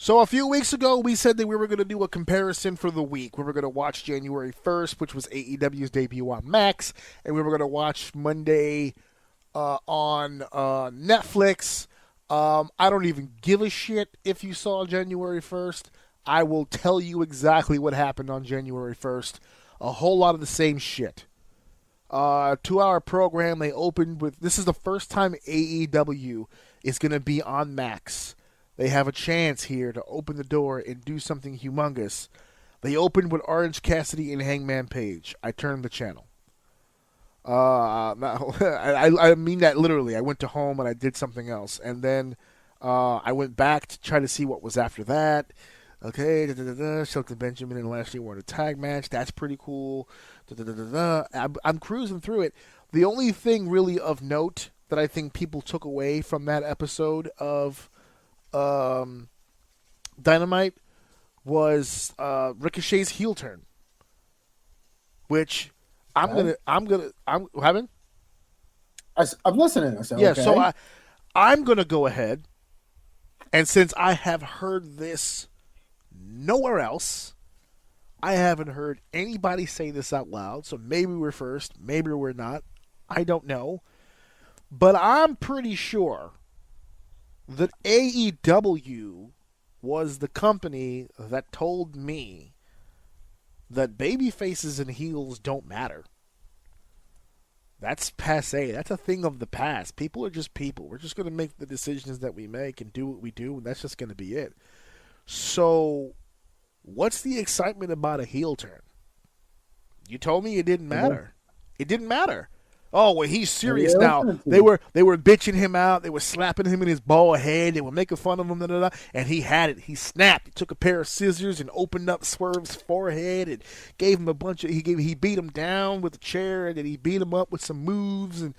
So a few weeks ago, we said that we were going to do a comparison for the week. We were going to watch January 1st, which was AEW's debut on Max, and we were going to watch Monday on Netflix. I don't even give a shit if you saw January 1st. I will tell you exactly what happened on January 1st. A whole lot of the same shit. 2-hour program. They opened with, this is the first time AEW is going to be on Max. They have a chance here to open the door and do something humongous. They opened with Orange Cassidy and Hangman Page. I turned the channel. I mean that literally. I went to home and I did something else. And then I went back to try to see what was after that. Okay, Shelton Benjamin and Lashley were in a tag match. That's pretty cool. I'm cruising through it. The only thing really of note that I think people took away from that episode of Dynamite was Ricochet's heel turn, which I'm having. I'm listening. Yeah, okay. so I'm gonna go ahead, and since I have heard this nowhere else, I haven't heard anybody say this out loud. So maybe we're first, maybe we're not. I don't know, but I'm pretty sure that AEW was the company that told me that baby faces and heels don't matter. That's passe. That's a thing of the past. People are just people. We're just going to make the decisions that we make and do what we do, and that's just going to be it. So, what's the excitement about a heel turn? You told me it didn't matter. It didn't matter. Oh, well, he's serious now. They were bitching him out. They were slapping him in his bald head. They were making fun of him, and he had it. He snapped. He took a pair of scissors and opened up Swerve's forehead and gave him a bunch of. He beat him down with a chair, and then he beat him up with some moves. And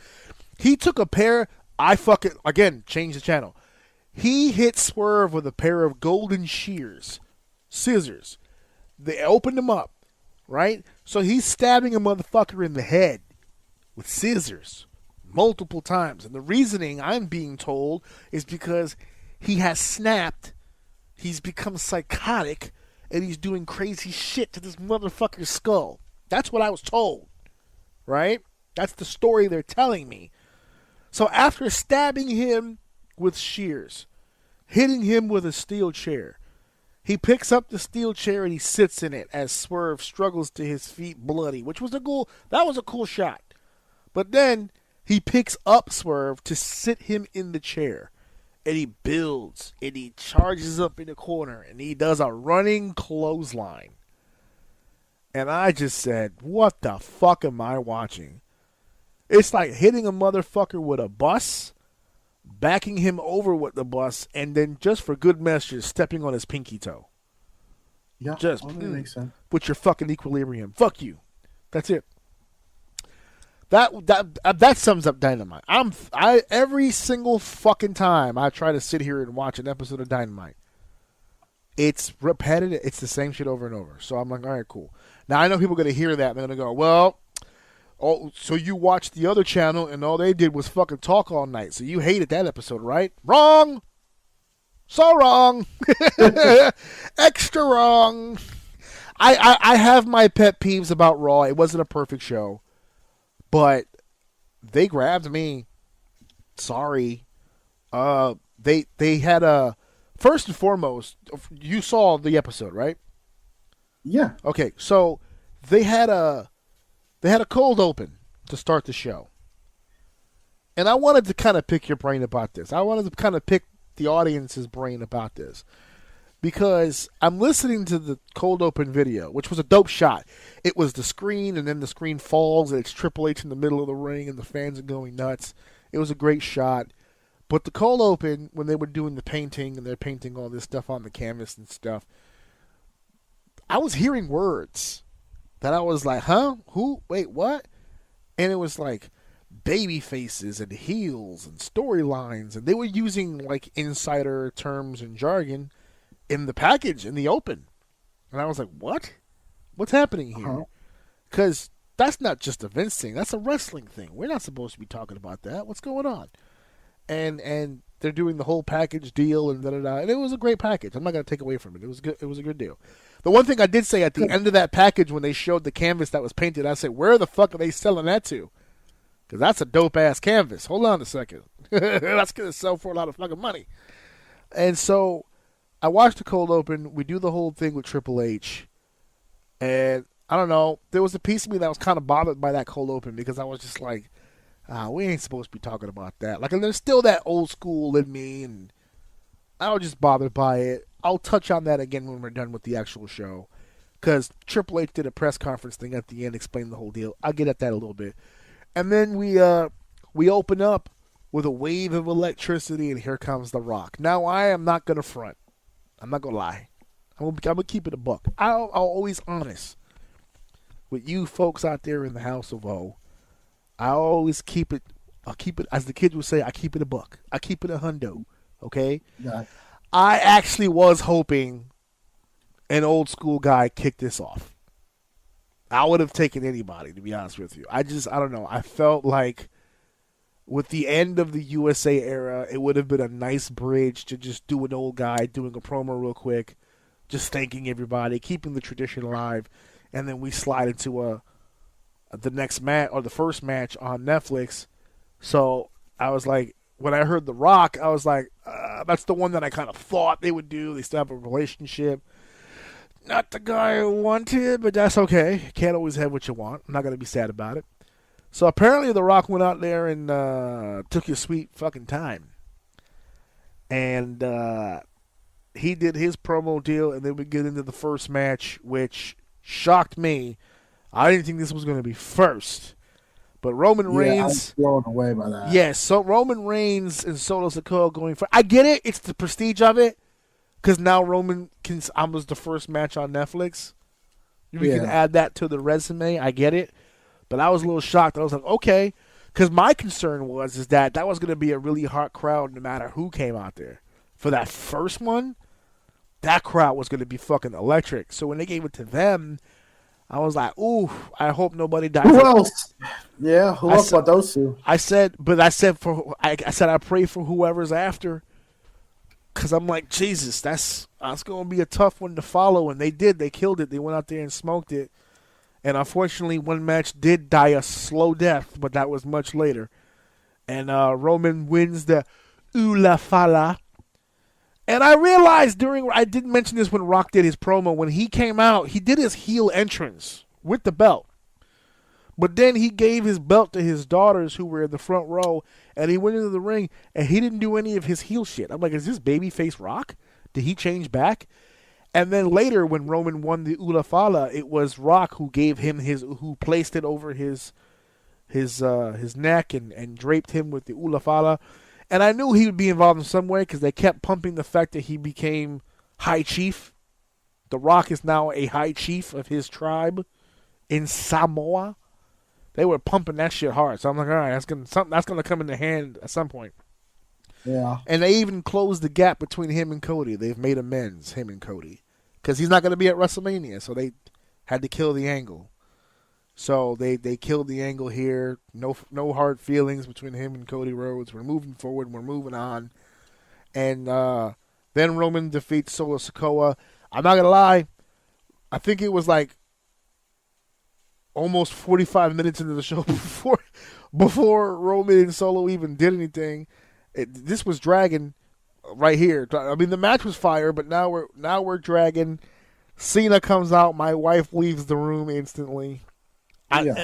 he took a pair. Again, change the channel. He hit Swerve with a pair of golden scissors. They opened him up, right? So he's stabbing a motherfucker in the head with scissors multiple times. And the reasoning I'm being told is because he has snapped, he's become psychotic, and he's doing crazy shit to this motherfucker's skull. That's what I was told, right? That's the story they're telling me. So after stabbing him with shears, hitting him with a steel chair, he picks up the steel chair and he sits in it as Swerve struggles to his feet bloody, which was that was a cool shot. But then he picks up Swerve to sit him in the chair. And he builds. And he charges up in the corner. And he does a running clothesline. And I just said, what the fuck am I watching? It's like hitting a motherfucker with a bus, backing him over with the bus, and then just for good measure, stepping on his pinky toe. Yeah, just that makes sense. With your fucking equilibrium. Fuck you. That's it. That sums up Dynamite. Every single fucking time I try to sit here and watch an episode of Dynamite, it's repetitive. It's the same shit over and over. So I'm like, all right, cool. Now I know people are going to hear that and they're going to go, well, so you watched the other channel and all they did was fucking talk all night. So you hated that episode, right? Wrong. So wrong. Extra wrong. I have my pet peeves about Raw. It wasn't a perfect show. But they grabbed me. Sorry. They had a first and foremost. You saw the episode, right? Yeah. Okay, so they had a cold open to start the show, and I wanted to kind of pick your brain about this. I wanted to kind of pick the audience's brain about this. Because I'm listening to the cold open video, which was a dope shot. It was the screen, and then the screen falls, and it's Triple H in the middle of the ring, and the fans are going nuts. It was a great shot. But the cold open, when they were doing the painting, and they're painting all this stuff on the canvas and stuff, I was hearing words that I was like, huh? Who? Wait, what? And it was like baby faces and heels and storylines, and they were using like insider terms and jargon in the package, in the open. And I was like, what? What's happening here? Because that's not just a Vince thing. That's a wrestling thing. We're not supposed to be talking about that. What's going on? and they're doing the whole package deal and da da da. And it was a great package. I'm not gonna take away from it. It was good. It was a good deal. The one thing I did say at the end of that package when they showed the canvas that was painted, I said, "Where the fuck are they selling that to?" Because that's a dope ass canvas. Hold on a second. That's gonna sell for a lot of fucking money. And so I watched the cold open. We do the whole thing with Triple H, and I don't know. There was a piece of me that was kind of bothered by that cold open because I was just like, we ain't supposed to be talking about that. Like, and there's still that old school in me, and I was just bothered by it. I'll touch on that again when we're done with the actual show, because Triple H did a press conference thing at the end, explained the whole deal. I'll get at that a little bit, and then we open up with a wave of electricity, and here comes The Rock. Now I am not gonna front. I'm not gonna lie. I'm gonna keep it a buck. I'll always honest with you folks out there in the House of O. I always keep it. I'll keep it, as the kids would say, I keep it a buck. I keep it a hundo. Okay. Yeah. I actually was hoping an old school guy kicked this off. I would have taken anybody, to be honest with you. I don't know. I felt like with the end of the USA era, it would have been a nice bridge to just do an old guy doing a promo real quick, just thanking everybody, keeping the tradition alive, and then we slide into the next match or the first match on Netflix. So I was like, when I heard The Rock, I was like, that's the one that I kind of thought they would do. They still have a relationship. Not the guy I wanted, but that's okay. Can't always have what you want. I'm not going to be sad about it. So apparently The Rock went out there and took his sweet fucking time. And he did his promo deal, and then we get into the first match, which shocked me. I didn't think this was going to be first. But Roman Reigns... I was blown away by that. Yes, so Roman Reigns and Solo Sikoa going for... I get it. It's the prestige of it. Because now Roman was the first match on Netflix. We can add that to the resume. I get it. But I was a little shocked. I was like, okay. Because my concern was that was going to be a really hot crowd no matter who came out there. For that first one, that crowd was going to be fucking electric. So when they gave it to them, I was like, ooh, I hope nobody dies. Who else? Yeah, who else but those two? I said I pray for whoever's after. Because I'm like, Jesus, that's going to be a tough one to follow. And they did. They killed it. They went out there and smoked it. And unfortunately, one match did die a slow death, but that was much later. And Roman wins the Ula Fala. And I realized I didn't mention this when Rock did his promo. When he came out, he did his heel entrance with the belt. But then he gave his belt to his daughters who were in the front row, and he went into the ring, and he didn't do any of his heel shit. I'm like, is this babyface Rock? Did he change back? And then later, when Roman won the Ula Fala, it was Rock who gave him who placed it over his neck and draped him with the Ula Fala. And I knew he would be involved in some way because they kept pumping the fact that he became High Chief. The Rock is now a High Chief of his tribe in Samoa. They were pumping that shit hard. So I'm like, all right, that's gonna come into hand at some point. Yeah. And they even closed the gap between him and Cody. They've made amends, him and Cody. Because he's not going to be at WrestleMania, so they had to kill the angle. So they killed the angle here. No hard feelings between him and Cody Rhodes. We're moving forward. We're moving on. And then Roman defeats Solo Sikoa. I'm not going to lie. I think it was like almost 45 minutes into the show before Roman and Solo even did anything. This was dragging right here. I mean, the match was fire, but now we're dragging. Cena comes out. My wife leaves the room instantly. And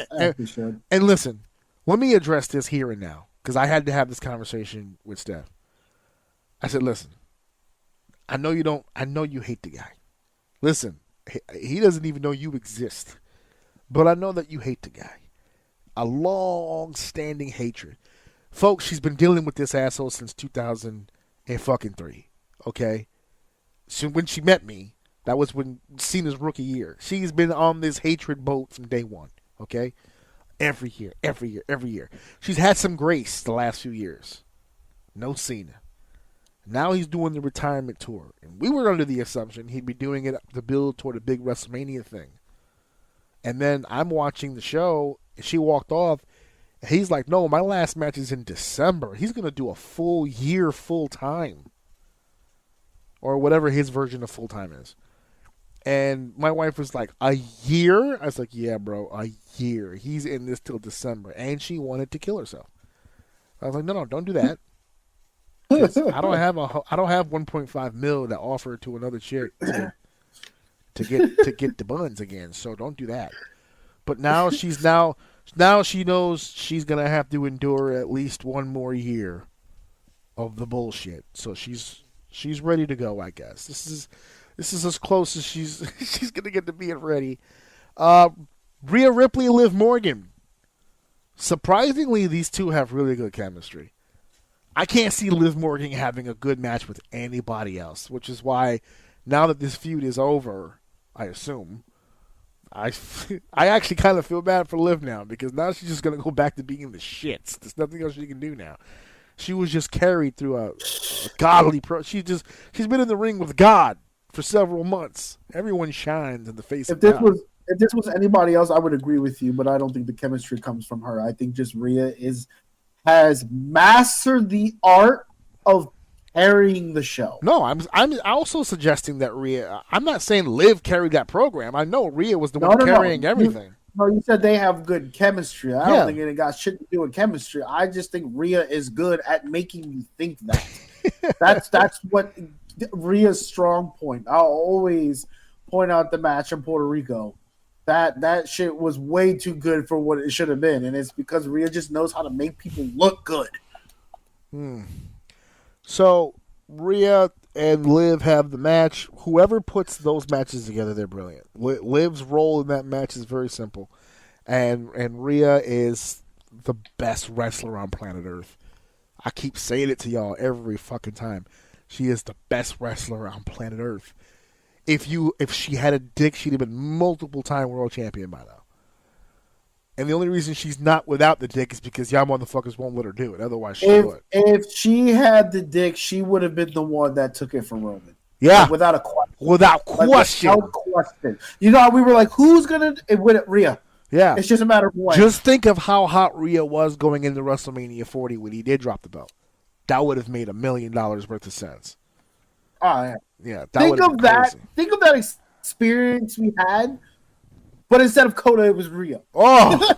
listen, let me address this here and now because I had to have this conversation with Steph. I said, listen, I know you hate the guy. Listen, he doesn't even know you exist. But I know that you hate the guy. A long-standing hatred. Folks, she's been dealing with this asshole since 2003. Okay? So when she met me, that was when Cena's rookie year. She's been on this hatred boat from day one. Okay? Every year. She's had some grace the last few years. No Cena. Now he's doing the retirement tour. And we were under the assumption he'd be doing it to build toward a big WrestleMania thing. And then I'm watching the show, and she walked off, He's like, no, my last match is in December. He's going to do a full year full time. Or whatever his version of full time is. And my wife was like, a year? I was like, yeah, bro, a year. He's in this till December. And she wanted to kill herself. I was like, no, don't do that. I don't have 1.5 mil to offer to another chick to get the buns again. So don't do that. But now she knows she's gonna have to endure at least one more year of the bullshit. So she's ready to go, I guess. This is as close as she's gonna get to being ready. Rhea Ripley, Liv Morgan. Surprisingly, these two have really good chemistry. I can't see Liv Morgan having a good match with anybody else, which is why now that this feud is over, I assume, I actually kind of feel bad for Liv now, because now she's just going to go back to being the shits. There's nothing else she can do now. She was just carried through a godly she's been in the ring with God for several months. Everyone shines in the face of God. If this was anybody else, I would agree with you, but I don't think the chemistry comes from her. I think just Rhea has mastered the art of carrying the show. No, I'm also suggesting that Rhea. I'm not saying Liv carried that program. I know Rhea was the one carrying everything. You said they have good chemistry. I don't think it got shit to do with chemistry. I just think Rhea is good at making you think that. That's what Rhea's strong point. I'll always point out the match in Puerto Rico. That shit was way too good for what it should have been, and it's because Rhea just knows how to make people look good. So Rhea and Liv have the match. Whoever puts those matches together, they're brilliant. Liv's role in that match is very simple, and Rhea is the best wrestler on planet Earth. I keep saying it to y'all every fucking time. She is the best wrestler on planet Earth. If she had a dick, she'd have been multiple-time world champion by now. And the only reason she's not without the dick is because y'all motherfuckers won't let her do it. Otherwise, she would. If she had the dick, she would have been the one that took it from Roman. Yeah. Like, without a question. Without question. Without question. You know, we were like, who's going to win it? Rhea. Yeah. It's just a matter of when. Just think of how hot Rhea was going into WrestleMania 40 when he did drop the belt. That would have made $1 million worth of sense. Oh, yeah. Yeah, think of that experience we had, but instead of Coda, it was Rhea. Oh,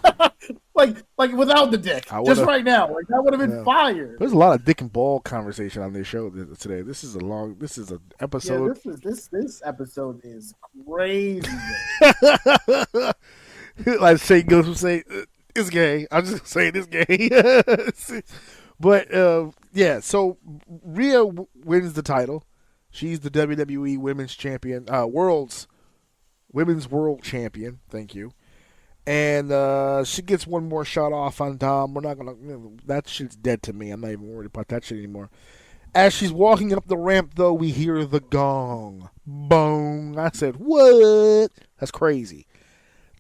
like without the dick, just right now, like that would have been fire. There's a lot of dick and ball conversation on this show today. This is an episode. Yeah, this episode is crazy. Like Shane goes from saying it's gay. I'm just saying it's gay. But yeah, so Rhea wins the title. She's the WWE Women's Champion, Women's World Champion. Thank you. And she gets one more shot off on Dom. We're not gonna. That shit's dead to me. I'm not even worried about that shit anymore. As she's walking up the ramp, though, we hear the gong. Boom. I said, what? That's crazy.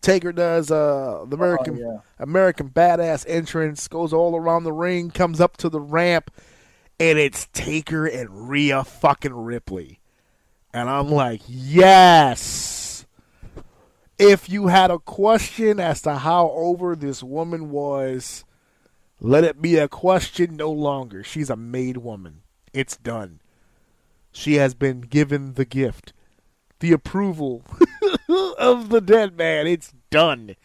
Taker does the American Badass entrance, goes all around the ring, comes up to the ramp, and it's Taker and Rhea fucking Ripley. And I'm like, yes. If you had a question as to how over this woman was, let it be a question no longer. She's a made woman. It's done. She has been given the gift. The approval of the dead man. It's done.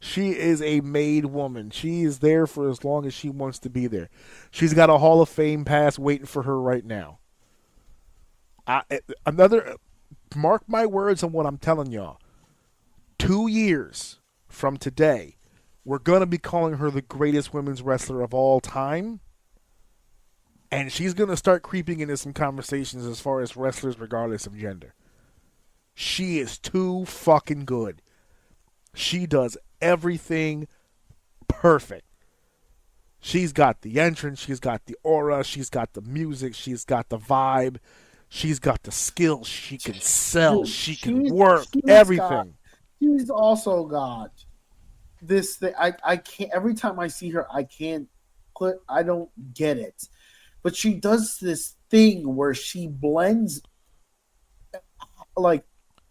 She is a made woman. She is there for as long as she wants to be there. She's got a Hall of Fame pass waiting for her right now. Mark my words on what I'm telling y'all. 2 years from today, we're going to be calling her the greatest women's wrestler of all time. And she's going to start creeping into some conversations as far as wrestlers regardless of gender. She is too fucking good. She does everything perfect. She's got the entrance. She's got the aura. She's got the music. She's got the vibe. She's got the skills. She can sell. She can work. Everything. She's also got this thing. I can't. Every time I see her, I don't get it. But she does this thing where she blends like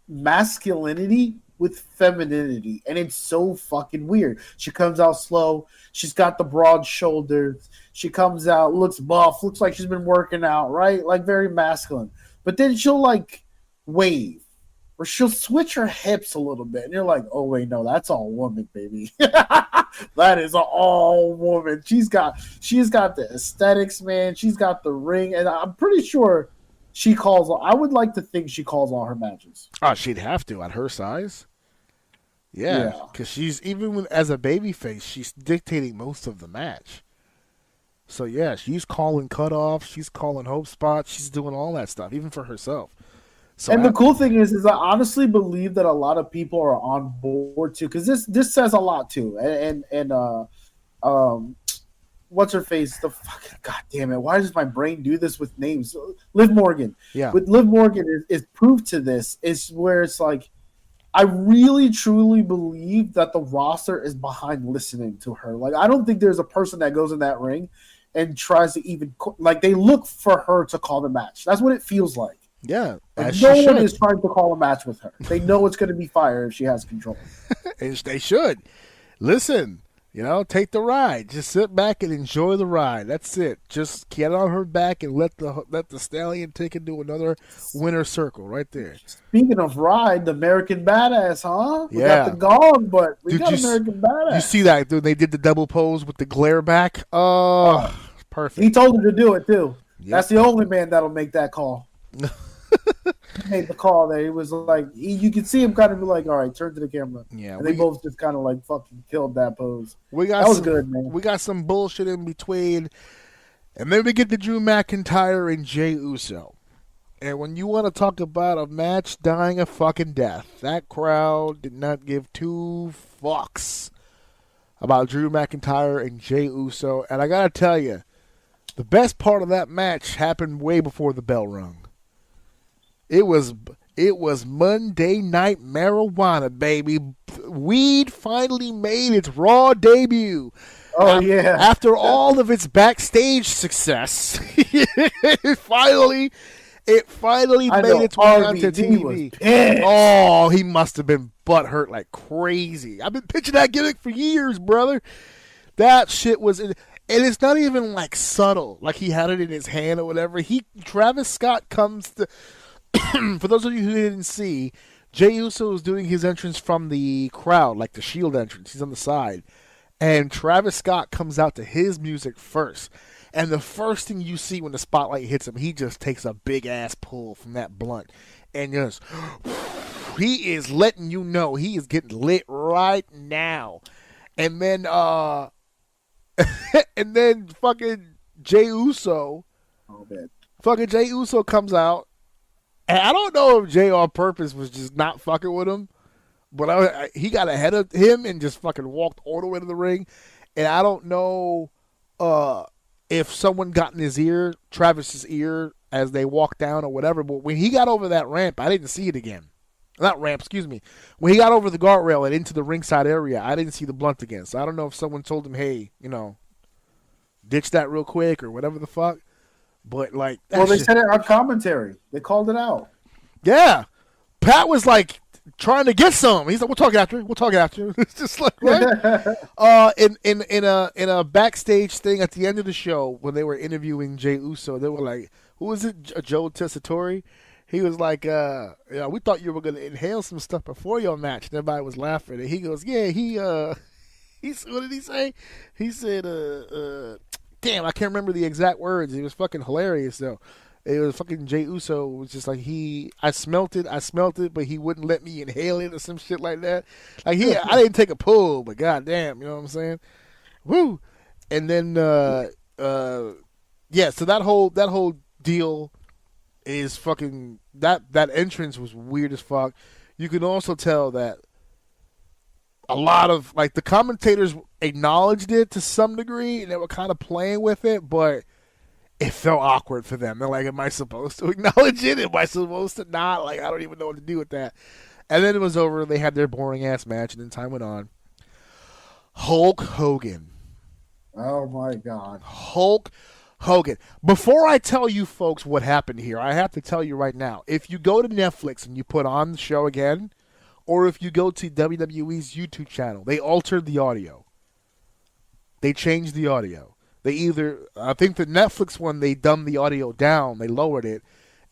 masculinity with femininity, and it's so fucking weird. She comes out slow. She's got the broad shoulders. She comes out, looks buff, looks like she's been working out, right? Like very masculine. But then she'll like wave, or she'll switch her hips a little bit, and you're like, oh wait, no, that's all woman, baby. That is all woman. She's got the aesthetics, man. She's got the ring, and I'm pretty sure she calls. I would like to think she calls all her matches. Oh, she'd have to at her size. Yeah, because she's as a babyface, she's dictating most of the match. So yeah, she's calling cutoffs, she's calling hope spots, she's doing all that stuff, even for herself. So and the cool thing is I honestly believe that a lot of people are on board too, because this says a lot too. And what's her face? The fucking god damn it! Why does my brain do this with names? Liv Morgan. Yeah. With Liv Morgan is proof to this. Is where it's like, I really truly believe that the roster is behind listening to her. Like, I don't think there's a person that goes in that ring and tries to even like, they look for her to call the match. That's what it feels like. Yeah, like no one is trying to call a match with her. They know it's going to be fire if she has control. And they should. Listen, take the ride. Just sit back and enjoy the ride. That's it. Just get on her back and let the stallion take it to another winner circle right there. Speaking of ride, the American Badass, huh? We got the gong, but we got American Badass. You see that, dude? They did the double pose with the glare back. Oh, perfect. He told her to do it, too. Yep. That's the only man that'll make that call. He made the call there. He was like, you could see him kind of be like, all right, turn to the camera. Yeah, and they both just kind of like fucking killed that pose. That was good, man. We got some bullshit in between. And then we get to Drew McIntyre and Jey Uso. And when you want to talk about a match dying a fucking death, that crowd did not give two fucks about Drew McIntyre and Jey Uso. And I got to tell you, the best part of that match happened way before the bell rung. It was Monday Night Marijuana, baby. Weed finally made its Raw debut. Oh, yeah. After all of its backstage success, it finally made its way onto TV. Oh, he must have been butthurt like crazy. I've been pitching that gimmick for years, brother. That shit was... And it's not even like subtle, like he had it in his hand or whatever. Travis Scott comes to... For those of you who didn't see, Jey Uso is doing his entrance from the crowd, like the Shield entrance. He's on the side. And Travis Scott comes out to his music first. And the first thing you see when the spotlight hits him, he just takes a big-ass pull from that blunt. And just, he is letting you know he is getting lit right now. And then, fucking Jey Uso. Oh, man. Fucking Jey Uso comes out. And I don't know if Jay on purpose was just not fucking with him, but he got ahead of him and just fucking walked all the way to the ring. And I don't know if someone got in his ear, Travis's ear, as they walked down or whatever. But when he got over that ramp, I didn't see it again. Not ramp, excuse me. When he got over the guardrail and into the ringside area, I didn't see the blunt again. So I don't know if someone told him, hey, ditch that real quick or whatever the fuck. But like, they said it on commentary. They called it out. Yeah, Pat was like trying to get some. He's like, "We'll talk after. We'll talk after." It's just like, right? In a backstage thing at the end of the show when they were interviewing Jey Uso, they were like, "Who is it? Joe Tessitore?" He was like, we thought you were going to inhale some stuff before your match." And everybody was laughing, and he goes, "Yeah, what did he say? He said, damn, I can't remember the exact words. It was fucking hilarious, though. It was fucking Jey Uso was just like, I smelt it, but he wouldn't let me inhale it or some shit like that. Like, I didn't take a pull, but goddamn, you know what I'm saying? Woo! And then, so that whole deal is fucking, that entrance was weird as fuck. You can also tell that a lot of, like, the commentators acknowledged it to some degree, and they were kind of playing with it, but it felt awkward for them. They're like, am I supposed to acknowledge it? Am I supposed to not? Like, I don't even know what to do with that. And then it was over. They had their boring-ass match, and then time went on. Hulk Hogan. Oh, my God. Hulk Hogan. Before I tell you folks what happened here, I have to tell you right now, if you go to Netflix and you put on the show again, Or if you go to WWE's YouTube channel, they altered the audio. They changed the audio. I think the Netflix one, they dumbed the audio down, they lowered it,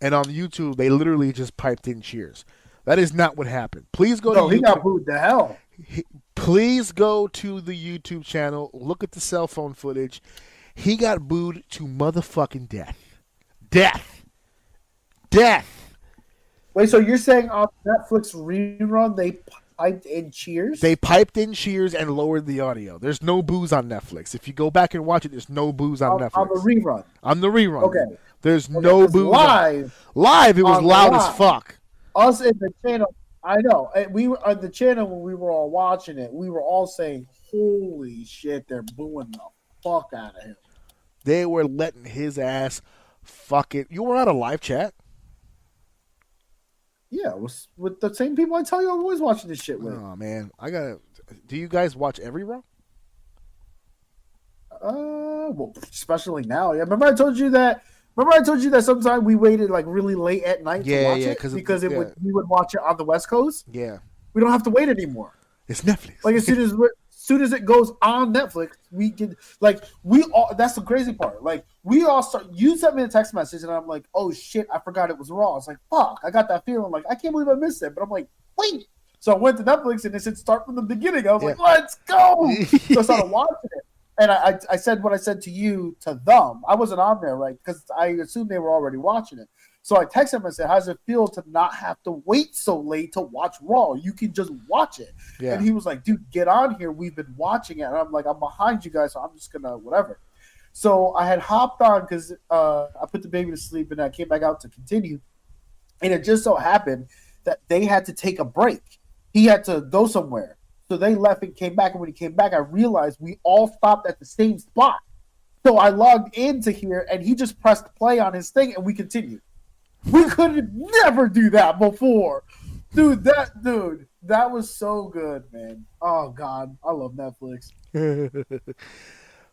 and on YouTube, they literally just piped in cheers. That is not what happened. Please go to YouTube. He got booed to hell. Please go to the YouTube channel, look at the cell phone footage. He got booed to motherfucking death. Death. Wait, so you're saying on Netflix rerun they piped in cheers? They piped in cheers and lowered the audio. There's no boos on Netflix. If you go back and watch it, there's no boos on Netflix. On the rerun? On the rerun. Okay. There's no boos. Live, it was loud as fuck. Us in the channel, I know. We were on the channel when we were all watching it. We were all saying, holy shit, they're booing the fuck out of him. They were letting his ass fuck it. You were on a live chat? Yeah, it was with the same people I tell you I'm always watching this shit with. Oh, man. Do you guys watch every Raw? Well, especially now. Yeah, remember I told you that sometime we waited like really late at night to watch it because we would watch it on the West Coast. Yeah. We don't have to wait anymore. It's Netflix. Like as soon as it goes on Netflix, we can that's the crazy part. Like we all start. You sent me a text message, and I'm like, "Oh shit, I forgot it was Raw." It's like, "Fuck," I got that feeling. Like I can't believe I missed it. But I'm like, "Wait." So I went to Netflix, and it said start from the beginning. I was like, "Let's go!" So I started watching it, and I said what I said to you to them. I wasn't on there, right? Because I assumed they were already watching it. So I texted him and said, "How does it feel to not have to wait so late to watch Raw? You can just watch it." Yeah. And he was like, "Dude, get on here. We've been watching it." And I'm like, "I'm behind you guys, so I'm just gonna whatever." So I had hopped on because I put the baby to sleep and I came back out to continue. And it just so happened that they had to take a break. He had to go somewhere. So they left and came back. And when he came back, I realized we all stopped at the same spot. So I logged into here and he just pressed play on his thing and we continued. We could never do that before. Dude, that was so good, man. Oh, God. I love Netflix.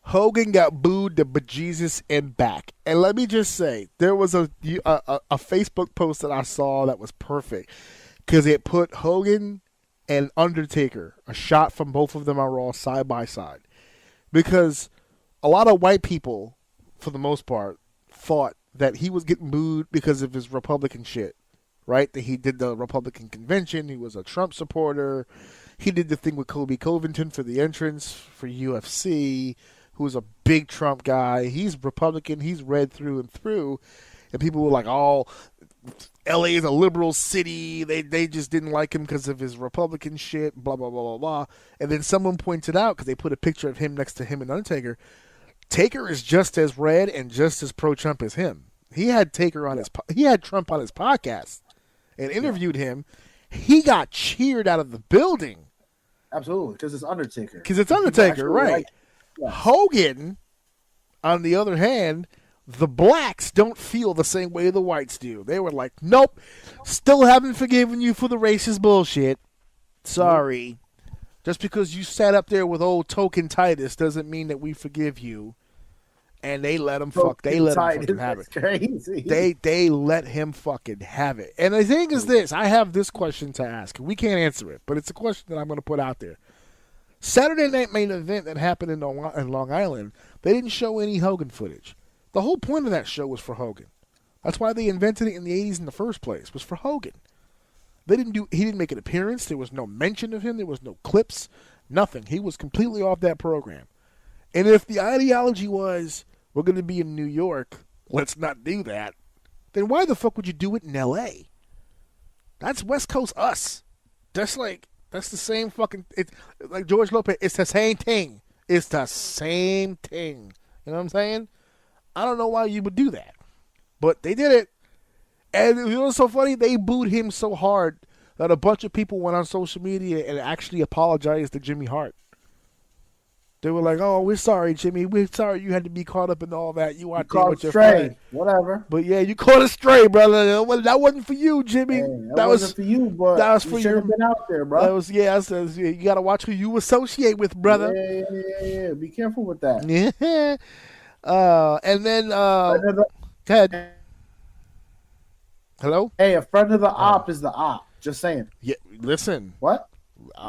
Hogan got booed to bejesus and back. And let me just say, there was a Facebook post that I saw that was perfect because it put Hogan and Undertaker, a shot from both of them on Raw side by side. Because a lot of white people, for the most part, thought that he was getting booed because of his Republican shit, right? That he did the Republican convention. He was a Trump supporter. He did the thing with Kobe Covington for the entrance for UFC, who was a big Trump guy. He's Republican. He's red through and through. And people were like, oh, L.A. is a liberal city. They just didn't like him because of his Republican shit, blah, blah, blah, blah, blah. And then someone pointed out, because they put a picture of him next to him and Undertaker, Taker is just as red and just as pro-Trump as him. He had Trump on his podcast and interviewed him. He got cheered out of the building. Absolutely, because it's Undertaker. Right? Yeah. Hogan, on the other hand, the blacks don't feel the same way the whites do. They were like, nope, still haven't forgiven you for the racist bullshit. Sorry. Just because you sat up there with old Token Titus doesn't mean that we forgive you. And they let him fucking have it. Crazy. They let him fucking have it. And the thing is this, I have this question to ask. We can't answer it, but it's a question that I'm going to put out there. Saturday Night Main Event that happened in Long Island, they didn't show any Hogan footage. The whole point of that show was for Hogan. That's why they invented it in the 80s in the first place, was for Hogan. He didn't make an appearance. There was no mention of him. There was no clips, nothing. He was completely off that program. And if the ideology was, we're going to be in New York, let's not do that, then why the fuck would you do it in L.A.? That's West Coast us. That's the same fucking, it's like George Lopez, it's the same thing. It's the same thing. You know what I'm saying? I don't know why you would do that. But they did it. And you know what's so funny? They booed him so hard that a bunch of people went on social media and actually apologized to Jimmy Hart. They were like, "Oh, we're sorry, Jimmy. We're sorry you had to be caught up in all that. You out there with your friend. Whatever." But yeah, you caught a stray, brother. That wasn't for you, Jimmy. Hey, that wasn't for you, but that was for you. Should have been out there, bro. You got to watch who you associate with, brother. Yeah. Be careful with that. Yeah. And then go ahead. Hello? Hey, a friend of the op is the op. Just saying. Yeah, listen. What?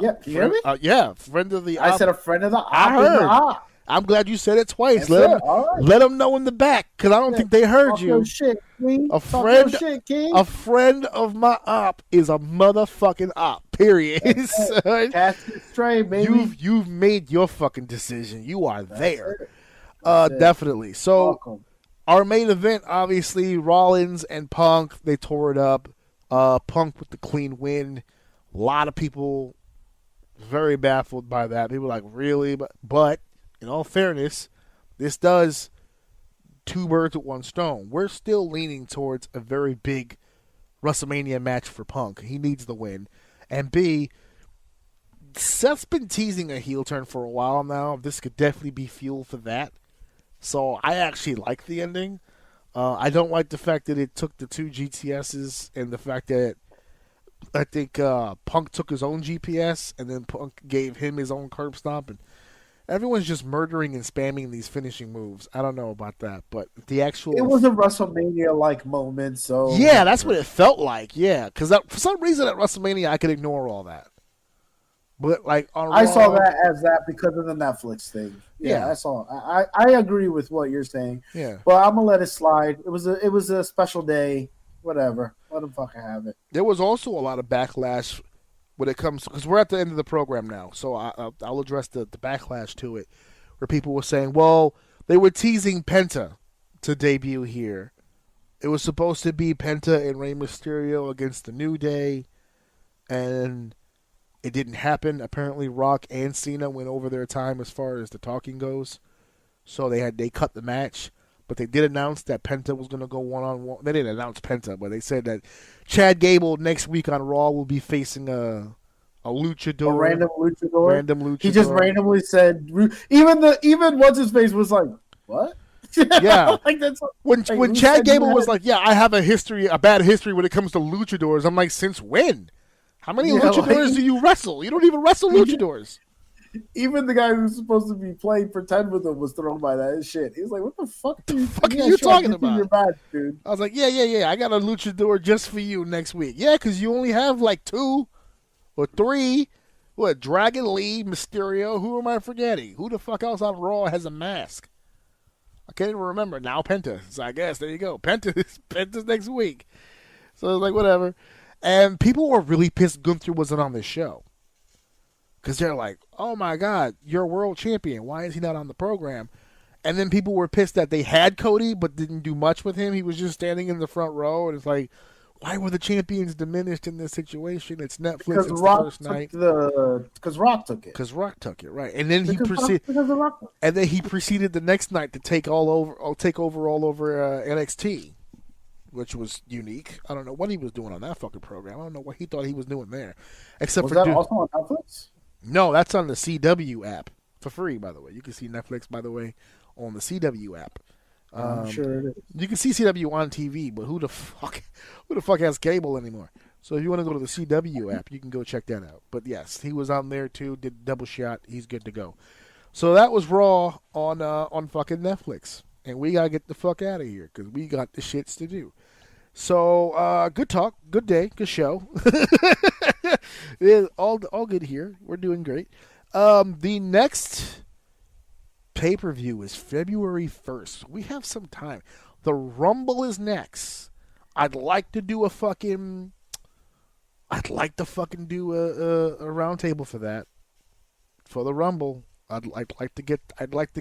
Yeah, you hear me? Yeah, friend of the op. I said a friend of the op. I heard. I'm glad you said it twice. Let them know in the back, because I don't think they heard you. Your shit, King. A friend of my op is a motherfucking op. Period. Cast it straight, baby. You've made your fucking decision. You are there. Definitely. So welcome. Our main event, obviously, Rollins and Punk. They tore it up. Punk with the clean win. A lot of people very baffled by that. People like, really? But in all fairness, this does two birds with one stone. We're still leaning towards a very big WrestleMania match for Punk. He needs the win. And B, Seth's been teasing a heel turn for a while now. This could definitely be fuel for that. So I actually like the ending. I don't like the fact that it took the two GTSs and the fact that I think Punk took his own GPS and then Punk gave him his own curb stomp. And everyone's just murdering and spamming these finishing moves. I don't know about that, but the actual... It was a WrestleMania-like moment, so... Yeah, that's what it felt like, yeah. Because for some reason at WrestleMania, I could ignore all that. But like on Raw, I saw that as that because of the Netflix thing. Yeah, I saw. I agree with what you're saying. Yeah, but I'm gonna let it slide. It was a special day. Whatever. Let them fucking have it. There was also a lot of backlash when it comes, because we're at the end of the program now. So I'll address the backlash to it, where people were saying, well, they were teasing Penta to debut here. It was supposed to be Penta and Rey Mysterio against the New Day, and it didn't happen. Apparently, Rock and Cena went over their time as far as the talking goes. So they cut the match. But they did announce that Penta was going to go one-on-one. They didn't announce Penta, but they said that Chad Gable next week on Raw will be facing a luchador. A random luchador? He just randomly said... Even what's-his-face was like, what? Yeah. Like when Chad Gable was like, yeah, I have a bad history when it comes to luchadors. I'm like, since when? How many luchadors do you wrestle? You don't even wrestle luchadors. Even the guy who's supposed to be playing pretend with him was thrown by that shit. He's like, what the fuck are you talking about? You're bad, dude. I was like, yeah. I got a luchador just for you next week. Yeah, because you only have like 2 or 3. What, Dragon Lee, Mysterio? Who am I forgetting? Who the fuck else on Raw has a mask? I can't even remember. Now Penta. So I guess, there you go. Penta's next week. So it's like, whatever. And people were really pissed Gunther wasn't on this show. Because they're like, oh my God, you're a world champion. Why is he not on the program? And then people were pissed that they had Cody but didn't do much with him. He was just standing in the front row. And it's like, why were the champions diminished in this situation? It's Netflix. Because it's Rock the first night. Because Rock took it. Because Rock took it, right. And then he proceeded the next night to take over all over NXT. Which was unique. I don't know what he was doing on that fucking program. I don't know what he thought he was doing there. Was that also on Netflix? No, that's on the CW app. For free, by the way. You can see Netflix, by the way, on the CW app. I'm sure it is. You can see CW on TV, but who the fuck has cable anymore? So if you want to go to the CW app, you can go check that out. But yes, he was on there too, did a double shot. He's good to go. So that was Raw on fucking Netflix. And we got to get the fuck out of here because we got the shits to do. So, good talk, good day, good show. all good here. We're doing great. The next pay-per-view is February 1st. We have some time. The Rumble is next. I'd like to do a roundtable for that. For the Rumble. I'd like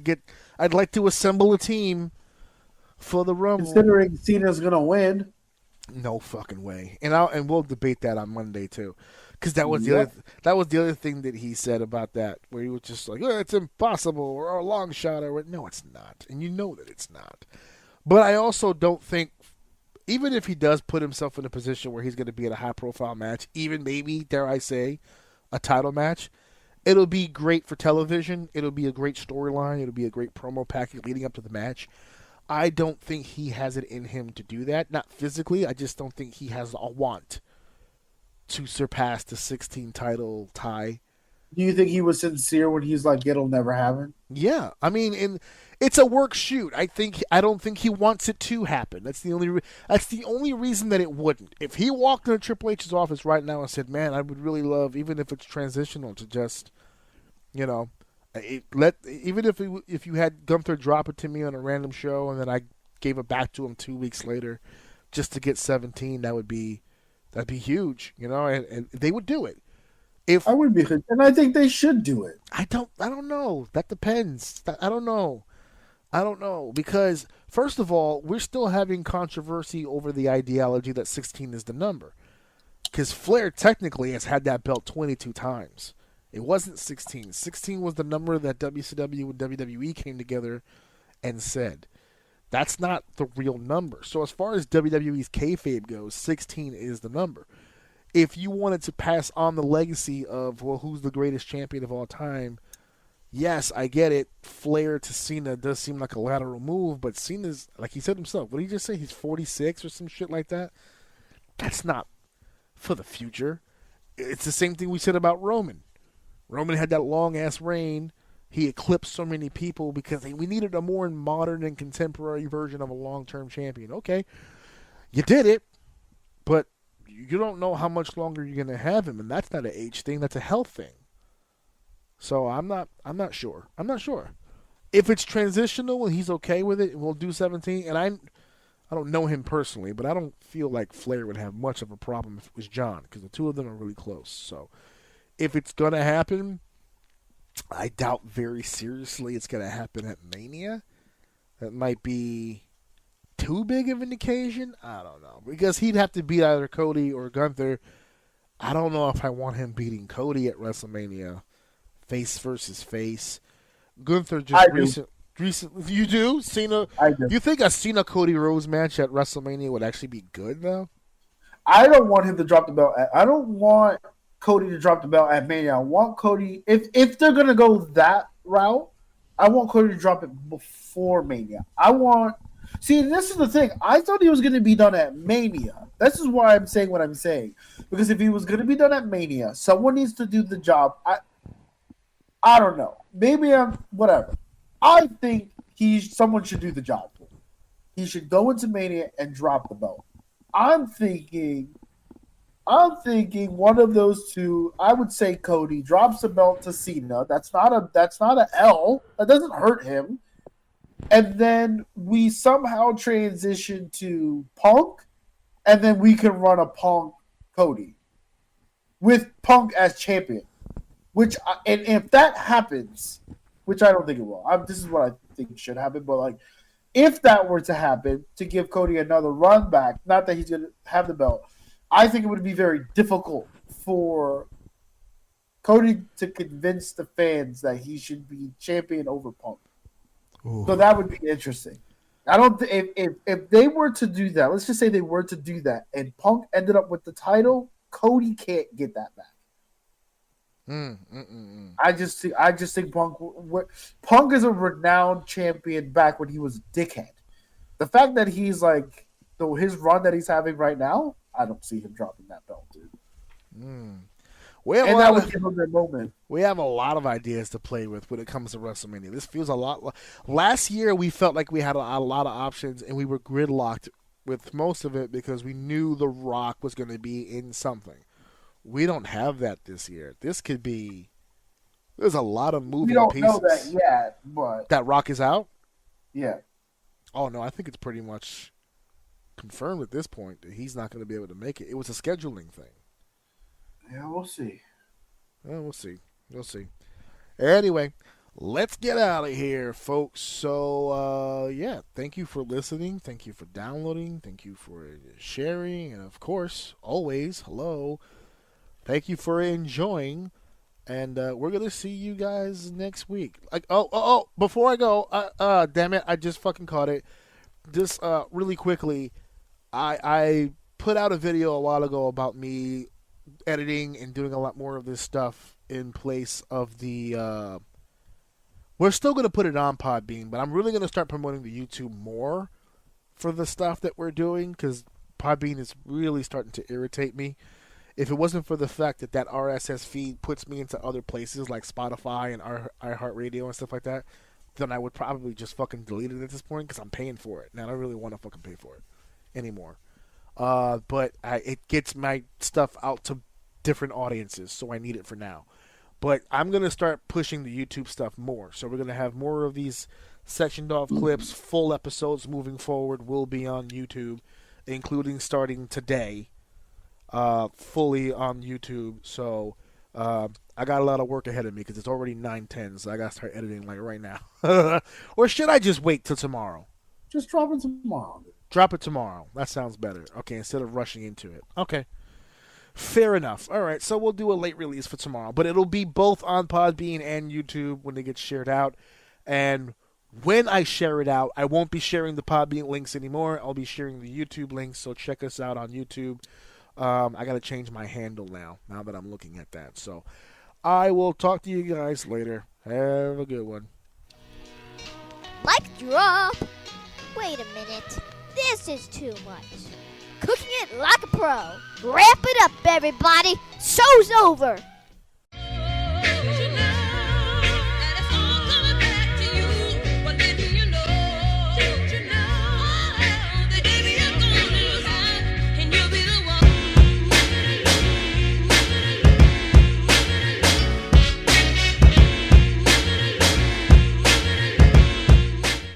to assemble a team for the Rumble. Considering Cena's gonna win. No fucking way. And we'll debate that on Monday too. Because that was the other thing that he said about that, where he was just like, oh, it's impossible or a long shot or no, it's not. And you know that it's not. But I also don't think, even if he does put himself in a position where he's going to be in a high profile match, even maybe, dare I say, a title match, it'll be great for television. It'll be a great storyline. It'll be a great promo package leading up to the match. I don't think he has it in him to do that. Not physically. I just don't think he has a want to surpass the 16 title tie Do you think he was sincere when he's like, "It'll never happen"? Yeah, I mean, it's a work shoot. I don't think he wants it to happen. That's the only reason that it wouldn't. If he walked into Triple H's office right now and said, "Man, I would really love, even if it's transitional, to just, you know, even if you had Gunther drop it to me on a random show and then I gave it back to him 2 weeks later, just to get 17, that'd be huge, and they would do it. If I would be, and I think they should do it. I don't know. That depends. I don't know because first of all, we're still having controversy over the ideology that 16 is the number. Because Flair technically has had that belt 22 times. It wasn't 16. 16 was the number that WCW and WWE came together and said. That's not the real number. So as far as WWE's kayfabe goes, 16 is the number. If you wanted to pass on the legacy of, well, who's the greatest champion of all time, yes, I get it. Flair to Cena does seem like a lateral move, but Cena's, like he said himself, what did he just say? He's 46 or some shit like that? That's not for the future. It's the same thing we said about Roman. Roman had that long-ass reign. He eclipsed so many people because we needed a more modern and contemporary version of a long-term champion. Okay, you did it, but you don't know how much longer you're going to have him, and that's not an age thing. That's a health thing. So I'm not sure. I'm not sure. If it's transitional and he's okay with it, we'll do 17. And I don't know him personally, but I don't feel like Flair would have much of a problem if it was John, because the two of them are really close. So if it's going to happen, I doubt very seriously it's going to happen at Mania. That might be too big of an occasion. I don't know. Because he'd have to beat either Cody or Gunther. I don't know if I want him beating Cody at WrestleMania. Face versus face. Gunther just recently. You do? Cena? I do. You think a Cena Cody Rhodes match at WrestleMania would actually be good, though? I don't want him to drop the belt. I don't want Cody to drop the belt at Mania. I want Cody, if they're going to go that route, I want Cody to drop it before Mania. See, this is the thing. I thought he was going to be done at Mania. This is why I'm saying what I'm saying. Because if he was going to be done at Mania, someone needs to do the job. I don't know. Maybe whatever. I think someone should do the job for him. He should go into Mania and drop the belt. I'm thinking one of those two. I would say Cody drops the belt to Cena. That's not a L. That doesn't hurt him. And then we somehow transition to Punk, and then we can run a Punk Cody with Punk as champion. And if that happens, which I don't think it will, this is what I think should happen. But like, if that were to happen, to give Cody another run back, not that he's going to have the belt, I think it would be very difficult for Cody to convince the fans that he should be champion over Punk. Ooh. So that would be interesting. I don't if they were to do that, let's just say they were to do that, and Punk ended up with the title, Cody can't get that back. I just think Punk is a renowned champion back when he was a dickhead. The fact that he's like his run that he's having right now, I don't see him dropping that belt, dude. That would give him that moment. We have a lot of ideas to play with when it comes to WrestleMania. This feels a lot. Last year we felt like we had a lot of options, and we were gridlocked with most of it because we knew The Rock was going to be in something. We don't have that this year. This could be. There's a lot of moving pieces. We don't know that yet, but that Rock is out. Yeah. Oh no, I think it's pretty much confirmed at this point that he's not going to be able to make it. It was a scheduling thing. Yeah, we'll see. Well, we'll see. We'll see. Anyway, let's get out of here, folks. So, yeah, thank you for listening. Thank you for downloading. Thank you for sharing. And, of course, always, hello. Thank you for enjoying. And we're going to see you guys next week. Before I go, damn it, I just fucking caught it. Just really quickly, I put out a video a while ago about me editing and doing a lot more of this stuff in place of the we're still going to put it on Podbean, but I'm really going to start promoting the YouTube more for the stuff that we're doing, because Podbean is really starting to irritate me. if it wasn't for the fact that that RSS feed puts me into other places like Spotify and iHeartRadio and stuff like that, then I would probably just fucking delete it at this point because I'm paying for it. Now I don't really want to fucking pay for it anymore. But it gets my stuff out to different audiences, so I need it for now. But I'm going to start pushing the YouTube stuff more. So we're going to have more of these sectioned off clips. Full episodes moving forward will be on YouTube, including starting today, fully on YouTube. So I got a lot of work ahead of me because it's already 9:10, so I got to start editing like right now. Or should I just wait till tomorrow? Just drop it tomorrow. Drop it tomorrow. That sounds better. Okay, instead of rushing into it. Okay. Fair enough. All right, so we'll do a late release for tomorrow, but it'll be both on Podbean and YouTube when they get shared out. And when I share it out, I won't be sharing the Podbean links anymore. I'll be sharing the YouTube links, so check us out on YouTube. I got to change my handle now that I'm looking at that. So I will talk to you guys later. Have a good one. Mic drop. Wait a minute. This is too much. Cooking it like a pro. Wrap it up, everybody. Show's over.